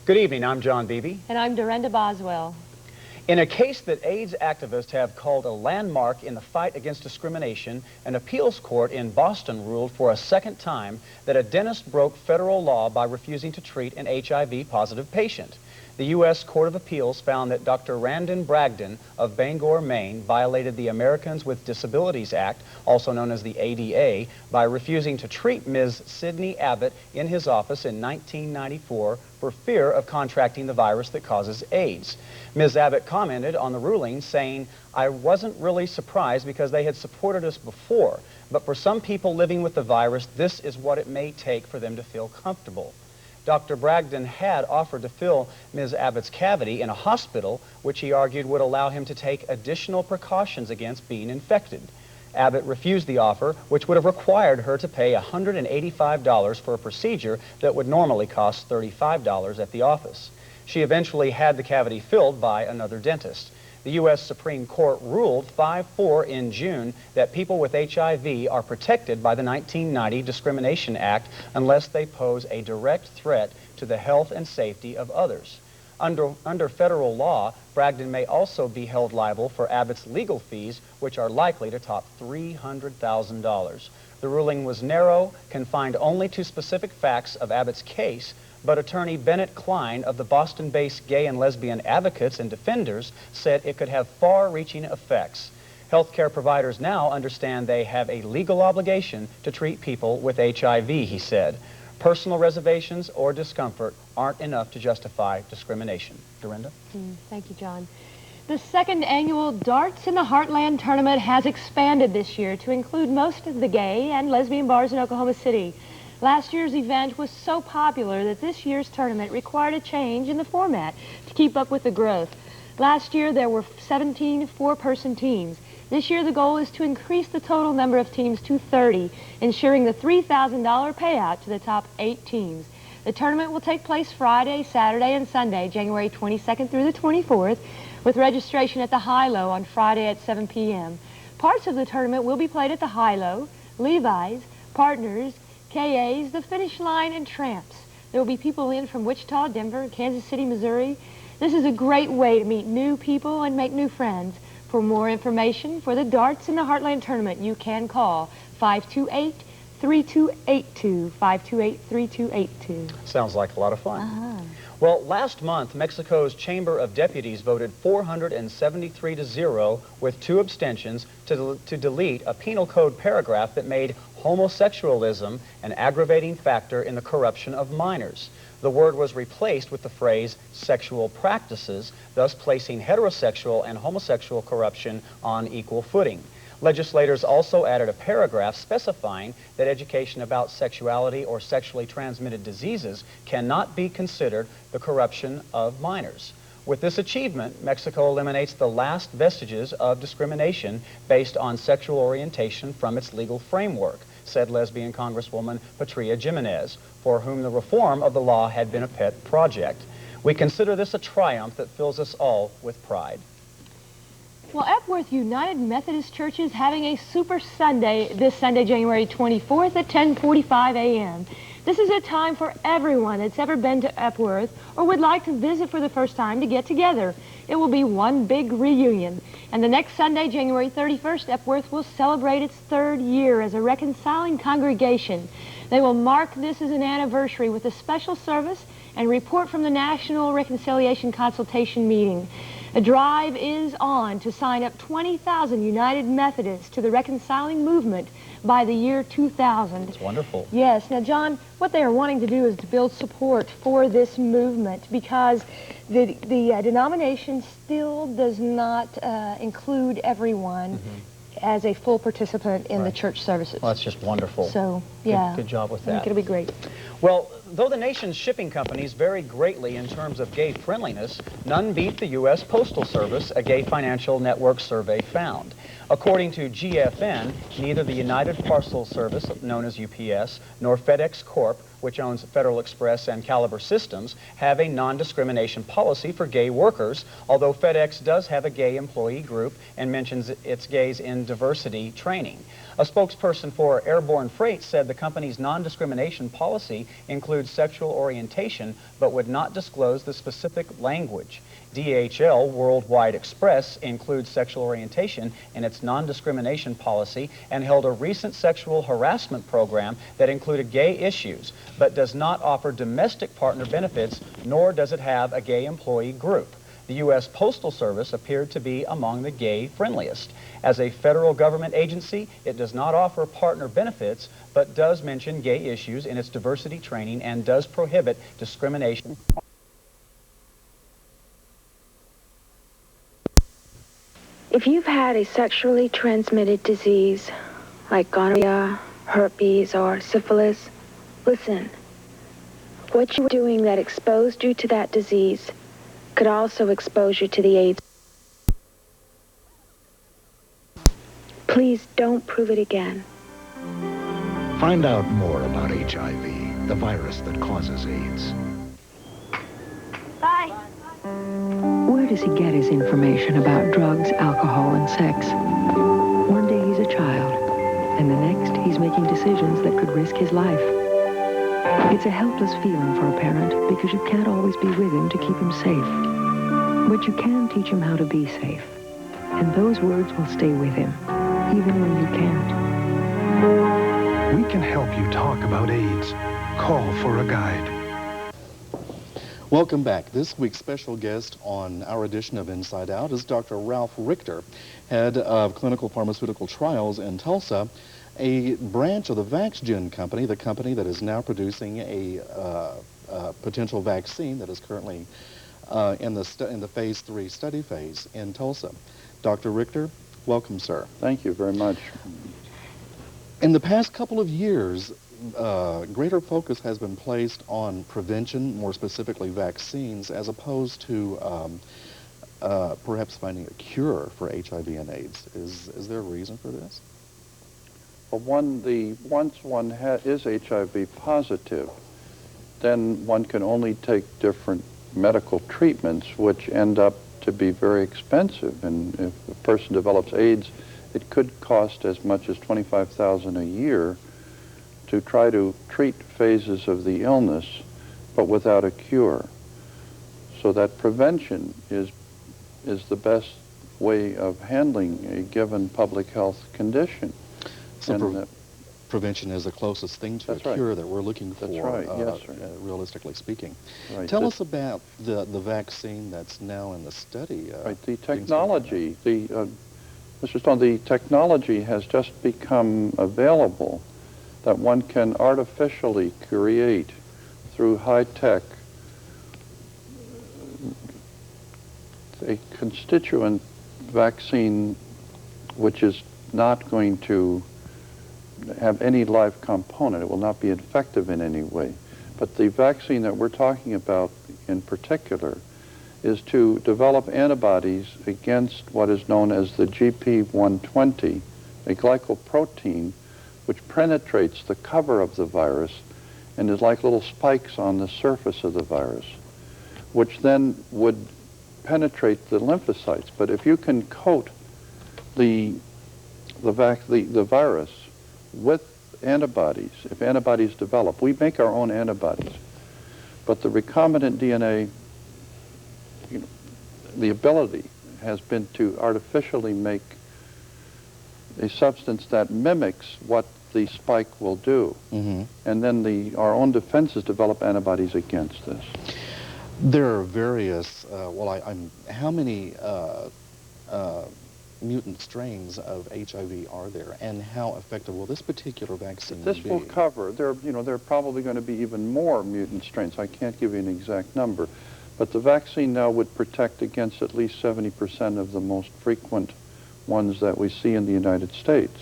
Good evening, I'm John Beebe. And I'm Dorinda Boswell. In a case that AIDS activists have called a landmark in the fight against discrimination, an appeals court in Boston ruled for a second time that a dentist broke federal law by refusing to treat an HIV-positive patient. The U.S. Court of Appeals found that Dr. Randon Bragdon of Bangor, Maine, violated the Americans with Disabilities Act, also known as the ADA, by refusing to treat Ms. Sydney Abbott in his office in 1994 for fear of contracting the virus that causes AIDS. Ms. Abbott commented on the ruling, saying, "I wasn't really surprised because they had supported us before, but for some people living with the virus, this is what it may take for them to feel comfortable." Dr. Bragdon had offered to fill Ms. Abbott's cavity in a hospital, which he argued would allow him to take additional precautions against being infected. Abbott refused the offer, which would have required her to pay $185 for a procedure that would normally cost $35 at the office. She eventually had the cavity filled by another dentist. The U.S. Supreme Court ruled 5-4 in June that people with HIV are protected by the 1990 Discrimination Act unless they pose a direct threat to the health and safety of others. Under federal law, Bragdon may also be held liable for Abbott's legal fees, which are likely to top $300,000. The ruling was narrow, confined only to specific facts of Abbott's case, but attorney Bennett Klein of the Boston-based Gay and Lesbian Advocates and Defenders said it could have far-reaching effects. Healthcare providers now understand they have a legal obligation to treat people with HIV, he said. Personal reservations or discomfort aren't enough to justify discrimination. Dorinda? Thank you, John. The second annual Darts in the Heartland tournament has expanded this year to include most of the gay and lesbian bars in Oklahoma City. Last year's event was so popular that this year's tournament required a change in the format to keep up with the growth. Last year there were 17 four-person teams. This year the goal is to increase the total number of teams to 30, ensuring the $3,000 payout to the top 8 teams. The tournament will take place Friday, Saturday, and Sunday, January 22nd through the 24th, with registration at the High-Low on Friday at 7 p.m. Parts of the tournament will be played at the High-Low, Levi's, Partners, KA's, the Finish Line, and Tramps. There will be people in from Wichita, Denver, Kansas City, Missouri. This is a great way to meet new people and make new friends. For more information for the Darts in the Heartland tournament, you can call 528-3282, 528-3282. Sounds like a lot of fun. Well, last month, Mexico's Chamber of Deputies voted 473-0 with 2 abstentions to delete a penal code paragraph that made homosexualism an aggravating factor in the corruption of minors. The word was replaced with the phrase sexual practices, thus placing heterosexual and homosexual corruption on equal footing. Legislators also added a paragraph specifying that education about sexuality or sexually transmitted diseases cannot be considered the corruption of minors. With this achievement, Mexico eliminates the last vestiges of discrimination based on sexual orientation from its legal framework, said lesbian Congresswoman Patria Jimenez, for whom the reform of the law had been a pet project. We consider this a triumph that fills us all with pride. Well, Epworth United Methodist Church is having a Super Sunday this Sunday, January 24th at 10:45 a.m. This is a time for everyone that's ever been to Epworth or would like to visit for the first time to get together. It will be one big reunion. And the next Sunday, January 31st, Epworth will celebrate its 3rd year as a reconciling congregation. They will mark this as an anniversary with a special service and report from the National Reconciliation Consultation Meeting. A drive is on to sign up 20,000 United Methodists to the reconciling movement by the year 2000. That's wonderful. Yes. Now, John, what they are wanting to do is to build support for this movement because the denomination still does not include everyone as a full participant in the church services. Well, that's just wonderful. So, yeah. Good job with that. I think it'll be great. Well, though the nation's shipping companies vary greatly in terms of gay friendliness, none beat the U.S. Postal Service, a gay financial network survey found. According to GFN, neither the United Parcel Service, known as UPS, nor FedEx Corp which owns Federal Express and Caliber Systems, have a non-discrimination policy for gay workers, although FedEx does have a gay employee group and mentions its gays in diversity training. A spokesperson for Airborne Freight said the company's non-discrimination policy includes sexual orientation, but would not disclose the specific language. DHL Worldwide Express includes sexual orientation in its non-discrimination policy and held a recent sexual harassment program that included gay issues, but does not offer domestic partner benefits, nor does it have a gay employee group. The U.S. Postal Service appeared to be among the gay-friendliest. As a federal government agency, it does not offer partner benefits, but does mention gay issues in its diversity training and does prohibit discrimination. If you've had a sexually transmitted disease like gonorrhea, herpes, or syphilis, listen. What you were doing that exposed you to that disease could also expose you to the AIDS. Please don't prove it again. Find out more about HIV, the virus that causes AIDS. Bye. Where does he get his information about drugs, alcohol, and sex? One day he's a child, and the next he's making decisions that could risk his life. It's a helpless feeling for a parent because you can't always be with him to keep him safe. But you can teach him how to be safe, and those words will stay with him, even when you can't. We can help you talk about AIDS. Call for a guide. Welcome back. This week's special guest on our edition of Inside Out is Dr. Ralph Richter, head of clinical pharmaceutical trials in Tulsa, a branch of the VaxGen company, the company that is now producing a potential vaccine that is currently in the phase 3 study phase in Tulsa. Dr. Richter, welcome, sir. Thank you very much. In the past couple of years, greater focus has been placed on prevention, more specifically vaccines, as opposed to perhaps finding a cure for HIV and AIDS. Is there a reason for this? Well, once one is HIV positive, then one can only take different medical treatments, which end up to be very expensive. And if a person develops AIDS, it could cost as much as $25,000 a year to try to treat phases of the illness, but without a cure. So that prevention is the best way of handling a given public health condition. So prevention is the closest thing to a cure that we're looking for, yes, sir. Realistically speaking. Right. Tell us about the vaccine that's now in the study. Right, the technology, Mr. Stone, the technology has just become available that one can artificially create through high-tech a constituent vaccine which is not going to have any live component. It will not be infective in any way. But the vaccine that we're talking about in particular is to develop antibodies against what is known as the GP120, a glycoprotein which penetrates the cover of the virus and is like little spikes on the surface of the virus, which then would penetrate the lymphocytes. But if you can coat the virus with antibodies, if antibodies develop, we make our own antibodies, but the recombinant DNA, the ability has been to artificially make a substance that mimics what the spike will do. Mm-hmm. And then our own defenses develop antibodies against this. There are various, how many mutant strains of HIV are there, and how effective will this particular vaccine be? This will cover, there are probably going to be even more mutant strains. I can't give you an exact number, but the vaccine now would protect against at least 70% of the most frequent ones that we see in the United States.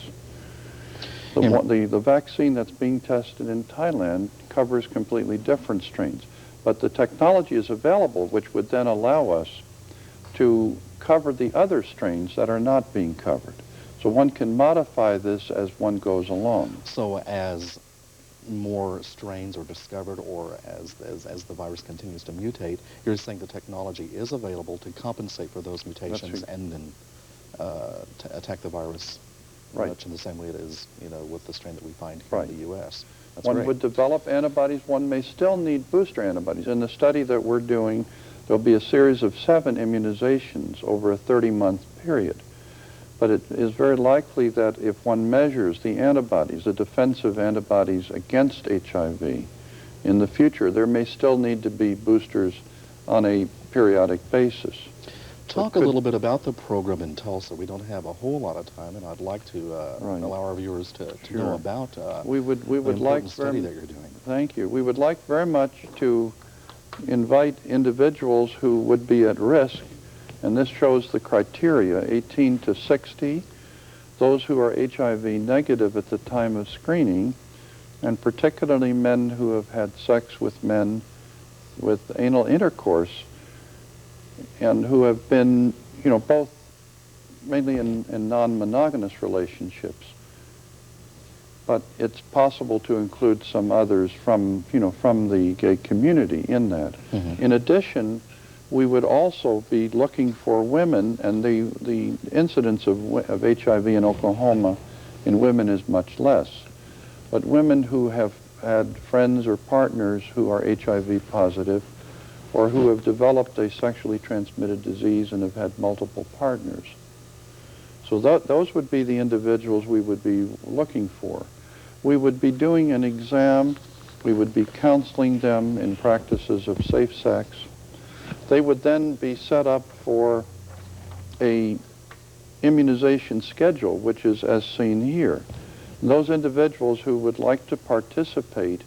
The vaccine that's being tested in Thailand covers completely different strains, but the technology is available which would then allow us to cover the other strains that are not being covered. So one can modify this as one goes along. So as more strains are discovered, or as the virus continues to mutate, you're saying the technology is available to compensate for those mutations and then to attack the virus much in the same way it is, with the strain that we find here in the U.S. That's one great. would develop antibodies. One may still need booster antibodies. In the study that we're doing, there'll be a series of 7 immunizations over a 30-month period. But it is very likely that if one measures the antibodies, the defensive antibodies against HIV, in the future, there may still need to be boosters on a periodic basis. Talk a little bit about the program in Tulsa. We don't have a whole lot of time, and I'd like to allow our viewers to know about we would the like study that you're doing. Thank you. We would like very much to invite individuals who would be at risk, and this shows the criteria, 18 to 60, those who are HIV negative at the time of screening, and particularly men who have had sex with men with anal intercourse, and who have been, both mainly in non-monogamous relationships. But it's possible to include some others from the gay community in that. Mm-hmm. In addition, we would also be looking for women, and the incidence of HIV in Oklahoma in women is much less. But women who have had friends or partners who are HIV positive, or who have developed a sexually transmitted disease and have had multiple partners. So those would be the individuals we would be looking for. We would be doing an exam. We would be counseling them in practices of safe sex. They would then be set up for a immunization schedule, which is as seen here. And those individuals who would like to participate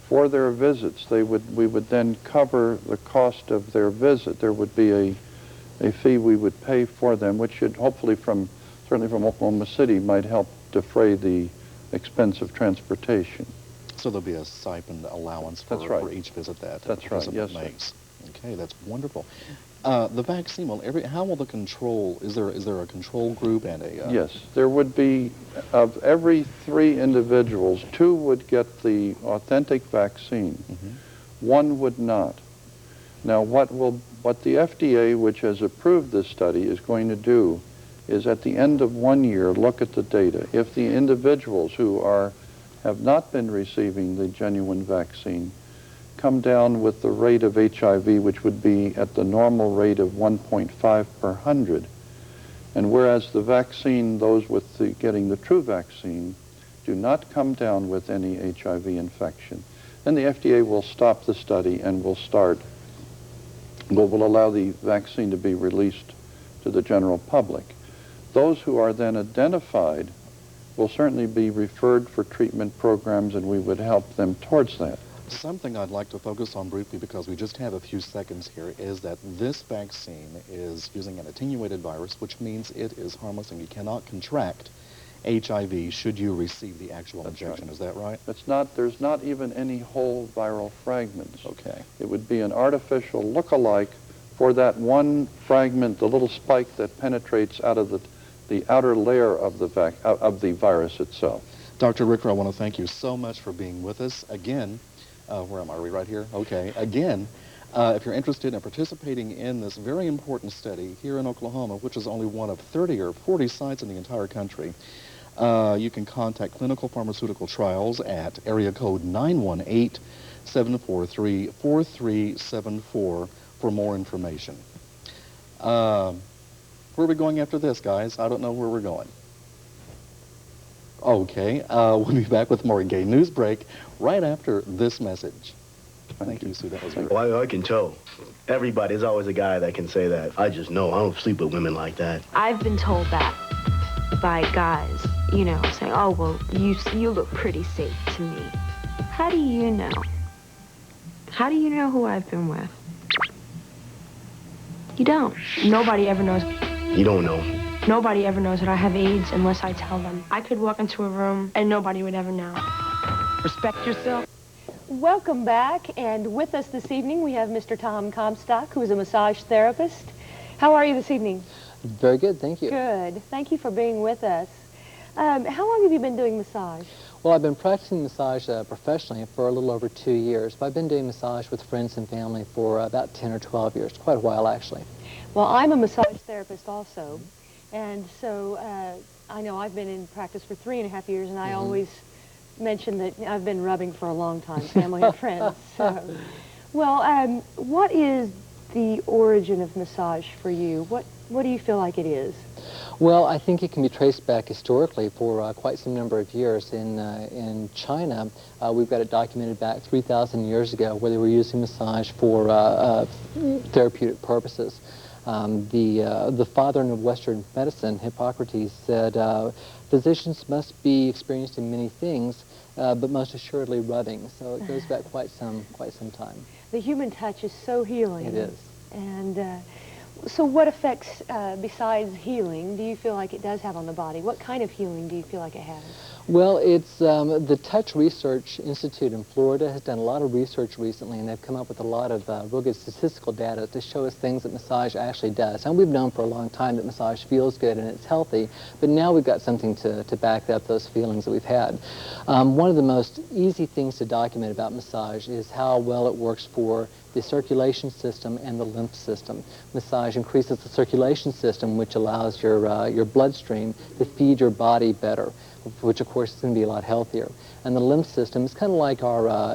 for their visits, we would then cover the cost of their visit. There would be a fee we would pay for them, which should hopefully certainly from Oklahoma City, might help defray the expense of transportation. So there'll be a stipend allowance for each visit that the participant makes. Sir. Okay, that's wonderful. The vaccine, how will the control, is there a control group and a... Yes, there would be, of every 3 individuals, 2 would get the authentic vaccine. Mm-hmm. 1 would not. Now, what the FDA, which has approved this study, is going to do is at the end of 1 year, look at the data. If the individuals who have not been receiving the genuine vaccine come down with the rate of HIV, which would be at the normal rate of 1.5 per 100. And whereas the vaccine, those getting the true vaccine, do not come down with any HIV infection, then the FDA will stop the study and will allow the vaccine to be released to the general public. Those who are then identified will certainly be referred for treatment programs, and we would help them towards that. Something I'd like to focus on briefly, because we just have a few seconds here, is that this vaccine is using an attenuated virus, which means it is harmless and you cannot contract HIV should you receive the actual injection. Right. Is that right? There's not even any whole viral fragments. Okay. It would be an artificial look-alike for that one fragment, the little spike that penetrates out of the outer layer of the virus itself. Dr. Richter, I want to thank you so much for being with us again. Where am I? Are we right here? Okay. Again, if you're interested in participating in this very important study here in Oklahoma, which is only one of 30 or 40 sites in the entire country, you can contact Clinical Pharmaceutical Trials at area code 918-743-4374 for more information. Where are we going after this, guys? I don't know where we're going. Okay, we'll be back with more Gay News Break right after this message. Thank you, Sue. That was great. Well, I can tell. Everybody's always a guy that can say that. I just know. I don't sleep with women like that. I've been told that by guys, saying, oh, well, you look pretty safe to me. How do you know? How do you know who I've been with? You don't. Nobody ever knows. You don't know. Nobody ever knows that I have AIDS unless I tell them. I could walk into a room and nobody would ever know. Respect yourself. Welcome back, and with us this evening we have Mr. Tom Comstock, who is a massage therapist. How are you this evening? Very good, thank you. Good. Thank you for being with us. How long have you been doing massage? Well, I've been practicing massage professionally for a little over 2 years, but I've been doing massage with friends and family for about 10 or 12 years, quite a while actually. Well, I'm a massage therapist also, and so I know I've been in practice for 3.5 years, and I always mention that I've been rubbing for a long time, family and friends. So, well, what is the origin of massage for you? What do you feel like it is? Well, I think it can be traced back historically for quite some number of years. In China, we've got it documented back 3,000 years ago where they were using massage for therapeutic purposes. The father of Western medicine, Hippocrates, said, physicians must be experienced in many things, but most assuredly rubbing. So it goes back quite some time. The human touch is so healing. It is. And so what effects, besides healing, do you feel like it does have on the body? What kind of healing do you feel like it has? Well, it's the Touch Research Institute in Florida has done a lot of research recently, and they've come up with a lot of real good statistical data to show us things that massage actually does. And we've known for a long time that massage feels good and it's healthy, but now we've got something to back up those feelings that we've had. One of the most easy things to document about massage is how well it works for the circulation system and the lymph system. Massage increases the circulation system, which allows your bloodstream to feed your body better, which of course is going to be a lot healthier. And the lymph system is kind of like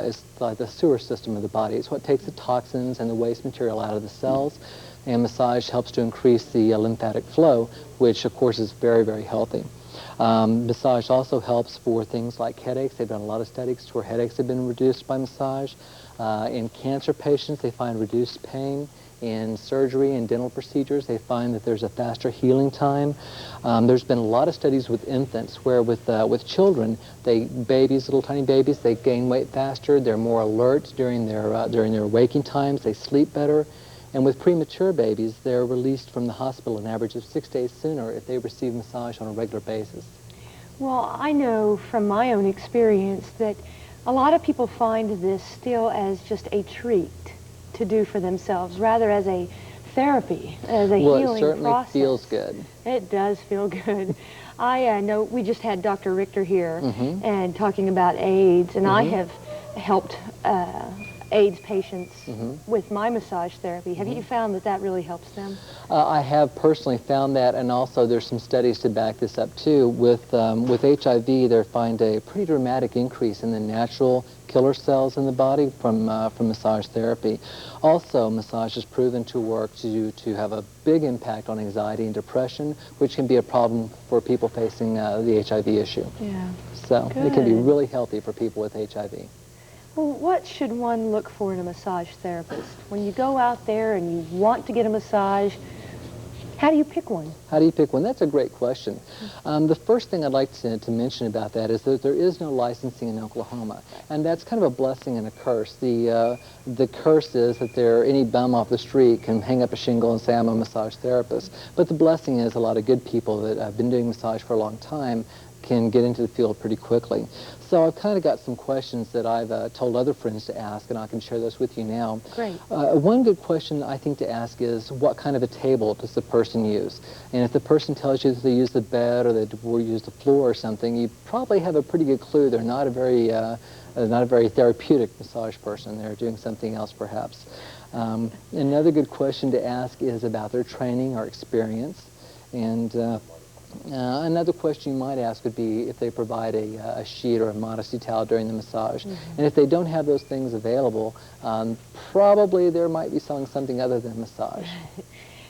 it's like the sewer system of the body. It's what takes the toxins and the waste material out of the cells, and massage helps to increase the lymphatic flow, which of course is very, very healthy. Massage also helps for things like headaches. They've done a lot of studies where headaches have been reduced by massage. In cancer patients, they find reduced pain. In surgery and dental procedures, they find that there's a faster healing time. There's been a lot of studies with infants where with children, little tiny babies, they gain weight faster, they're more alert during their waking times, they sleep better. And with premature babies, they're released from the hospital an average of 6 days sooner if they receive massage on a regular basis. Well, I know from my own experience that a lot of people find this still as just a treat to do for themselves, rather as a therapy, as a healing process. Well, it certainly feels good. It does feel good. I know we just had Dr. Richter here and talking about AIDS, and I have helped AIDS patients with my massage therapy. Have you found that that really helps them? I have personally found that, and also there's some studies to back this up too. With HIV, they find a pretty dramatic increase in the natural killer cells in the body from massage therapy. Also, massage is proven to work to have a big impact on anxiety and depression, which can be a problem for people facing the HIV issue. Yeah. So it can be really healthy for people with HIV. Well, what should one look for in a massage therapist? When you go out there and you want to get a massage, how do you pick one? How do you pick one? That's a great question. The first thing I'd like to mention about that is that there is no licensing in Oklahoma, and that's kind of a blessing and a curse. The curse is that any bum off the street can hang up a shingle and say, I'm a massage therapist. But the blessing is a lot of good people that have been doing massage for a long time can get into the field pretty quickly. So I've kind of got some questions that I've told other friends to ask, and I can share those with you now. Great. One good question I think to ask is, what kind of a table does the person use? And if the person tells you that they use the bed or they use the floor or something, you probably have a pretty good clue they're not a very therapeutic massage person. They're doing something else perhaps. Another good question to ask is about their training or experience. And another question you might ask would be if they provide a sheet or a modesty towel during the massage. And if they don't have those things available, probably there might be selling something other than massage.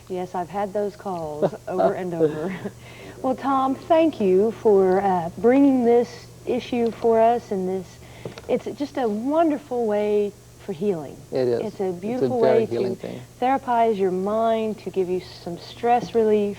Yes, I've had those calls over and over. Well, Tom, thank you for bringing this issue for us, and it's just a wonderful way for healing. It is. It's a beautiful way to therapize your mind, to give you some stress relief.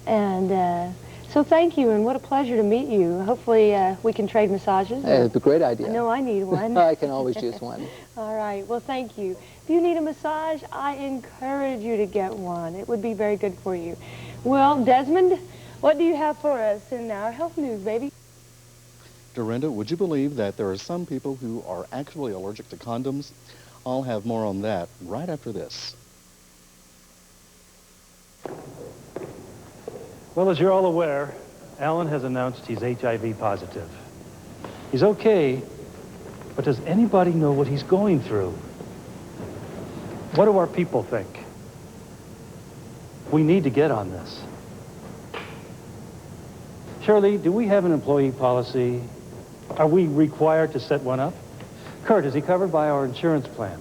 And so thank you, and what a pleasure to meet you. Hopefully we can trade massages. It's a great idea. I know I need one. I can always use one. All right, well, thank you. If you need a massage, I encourage you to get one. It would be very good for you. Well, Desmond, what do you have for us in our health news, baby? Dorinda, would you believe that there are some people who are actually allergic to condoms? I'll have more on that right after this. Well, as you're all aware, Alan has announced he's HIV positive. He's okay, but does anybody know what he's going through? What do our people think? We need to get on this. Shirley, do we have an employee policy? Are we required to set one up? Kurt, is he covered by our insurance plan?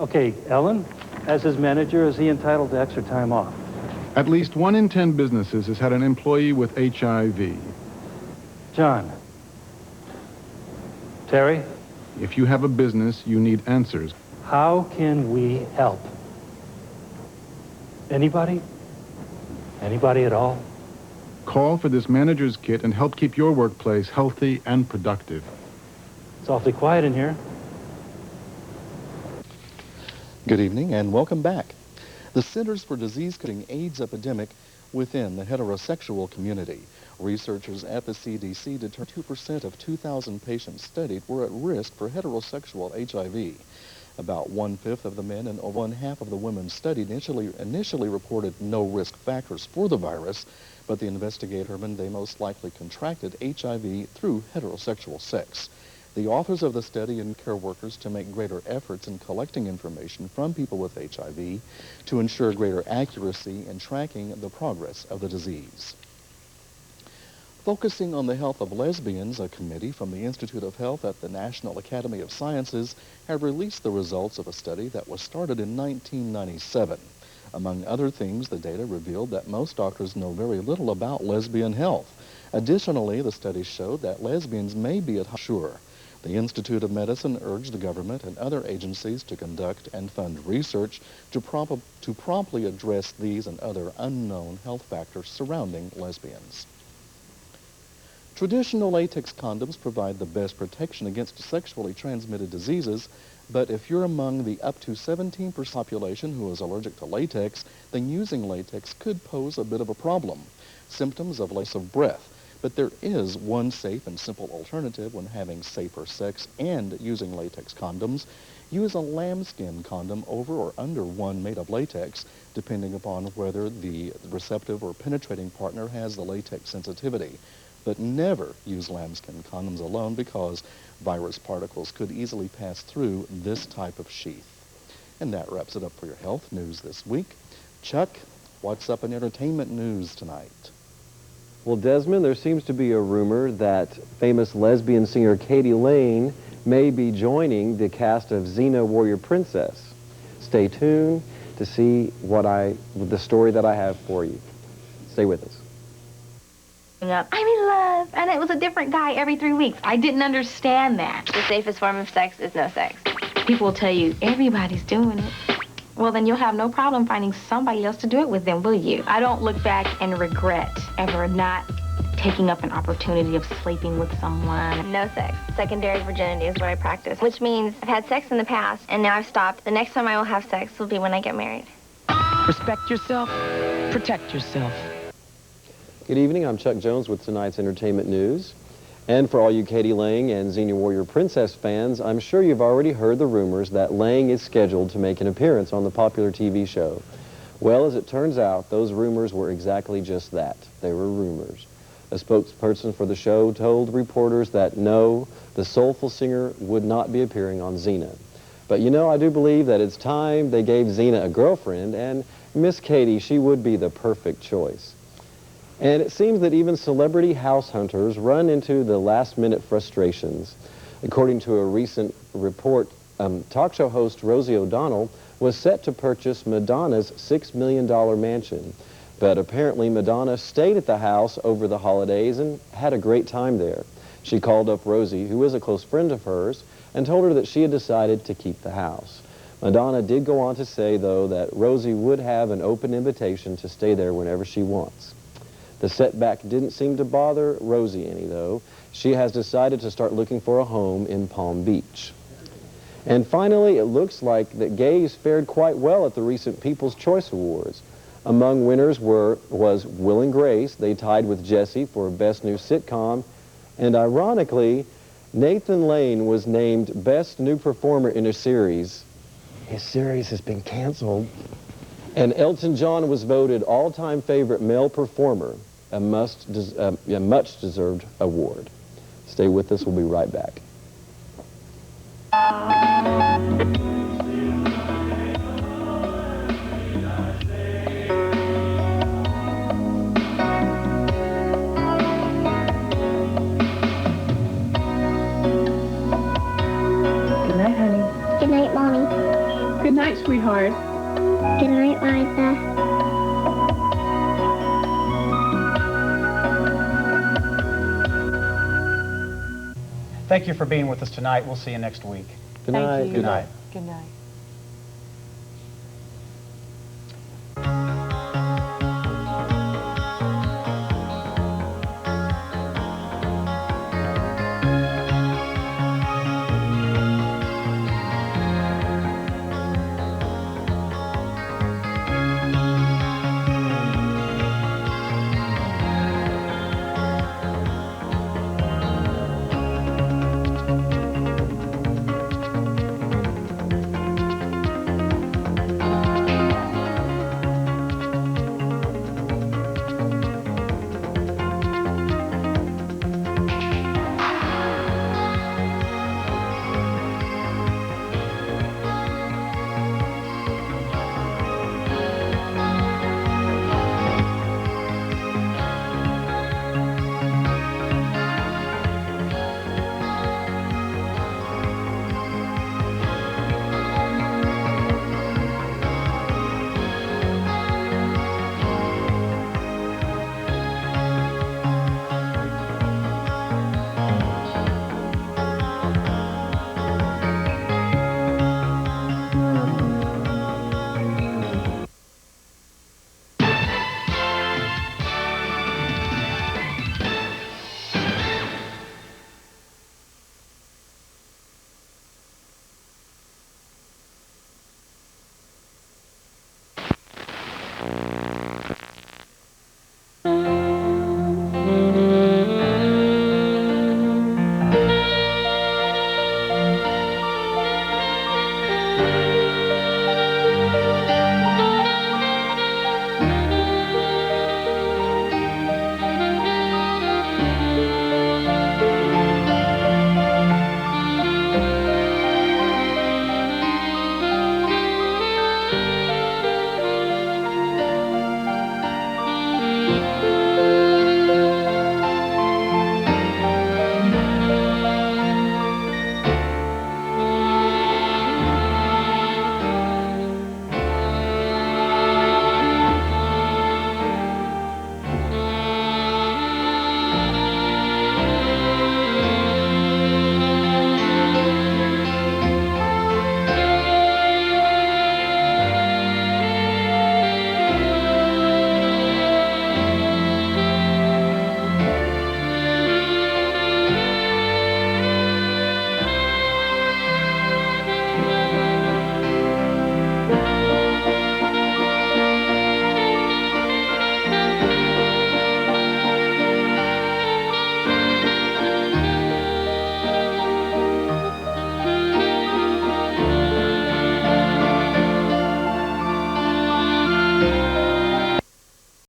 Okay, Ellen, as his manager, is he entitled to extra time off? At least 1 in 10 businesses has had an employee with HIV. John. Terry? If you have a business, you need answers. How can we help? Anybody? Anybody at all? Call for this manager's kit and help keep your workplace healthy and productive. It's awfully quiet in here. Good evening and welcome back. The Centers for Disease Control AIDS epidemic within the heterosexual community. Researchers at the CDC determined 2% of 2,000 patients studied were at risk for heterosexual HIV. About 1/5 of the men and 1/2 of the women studied initially reported no risk factors for the virus, but the investigator determined they most likely contracted HIV through heterosexual sex. The authors of the study and care workers to make greater efforts in collecting information from people with HIV to ensure greater accuracy in tracking the progress of the disease. Focusing on the health of lesbians, a committee from the Institute of Health at the National Academy of Sciences have released the results of a study that was started in 1997. Among other things, the data revealed that most doctors know very little about lesbian health. Additionally, the study showed that lesbians may be at sure. The Institute of Medicine urged the government and other agencies to conduct and fund research to promptly address these and other unknown health factors surrounding lesbians. Traditional latex condoms provide the best protection against sexually transmitted diseases, but if you're among the up to 17% population who is allergic to latex, then using latex could pose a bit of a problem. Symptoms of loss of breath. But there is one safe and simple alternative when having safer sex and using latex condoms. Use a lambskin condom over or under one made of latex, depending upon whether the receptive or penetrating partner has the latex sensitivity. But never use lambskin condoms alone because virus particles could easily pass through this type of sheath. And that wraps it up for your health news this week. Chuck, what's up in entertainment news tonight? Well, Desmond, there seems to be a rumor that famous lesbian singer Katie Lane may be joining the cast of Xena Warrior Princess. Stay tuned to see the story that I have for you. Stay with us. I'm in love, and it was a different guy every 3 weeks. I didn't understand that. The safest form of sex is no sex. People will tell you, everybody's doing it. Well, then you'll have no problem finding somebody else to do it with them, will you? I don't look back and regret ever not taking up an opportunity of sleeping with someone. No sex. Secondary virginity is what I practice, which means I've had sex in the past, and now I've stopped. The next time I will have sex will be when I get married. Respect yourself. Protect yourself. Good evening. I'm Chuck Jones with tonight's entertainment news. And for all you Katie Lang and Xena Warrior Princess fans, I'm sure you've already heard the rumors that Lang is scheduled to make an appearance on the popular TV show. Well, as it turns out, those rumors were exactly just that. They were rumors. A spokesperson for the show told reporters that no, the soulful singer would not be appearing on Xena. But you know, I do believe that it's time they gave Xena a girlfriend, and Miss Katie, she would be the perfect choice. And it seems that even celebrity house hunters run into the last-minute frustrations. According to a recent report, talk show host Rosie O'Donnell was set to purchase Madonna's $6 million mansion. But apparently Madonna stayed at the house over the holidays and had a great time there. She called up Rosie, who is a close friend of hers, and told her that she had decided to keep the house. Madonna did go on to say, though, that Rosie would have an open invitation to stay there whenever she wants. The setback didn't seem to bother Rosie any, though. She has decided to start looking for a home in Palm Beach. And finally, it looks like that gays fared quite well at the recent People's Choice Awards. Among winners was Will and Grace. They tied with Jessie for Best New Sitcom. And ironically, Nathan Lane was named Best New Performer in a Series. His series has been canceled. And Elton John was voted all-time favorite male performer, a much-deserved award. Stay with us. We'll be right back. Good night, honey. Good night, Mommy. Good night, sweetheart. Good night, Liza. Thank you for being with us tonight. We'll see you next week. Good night. Thank you. Good night. Good night.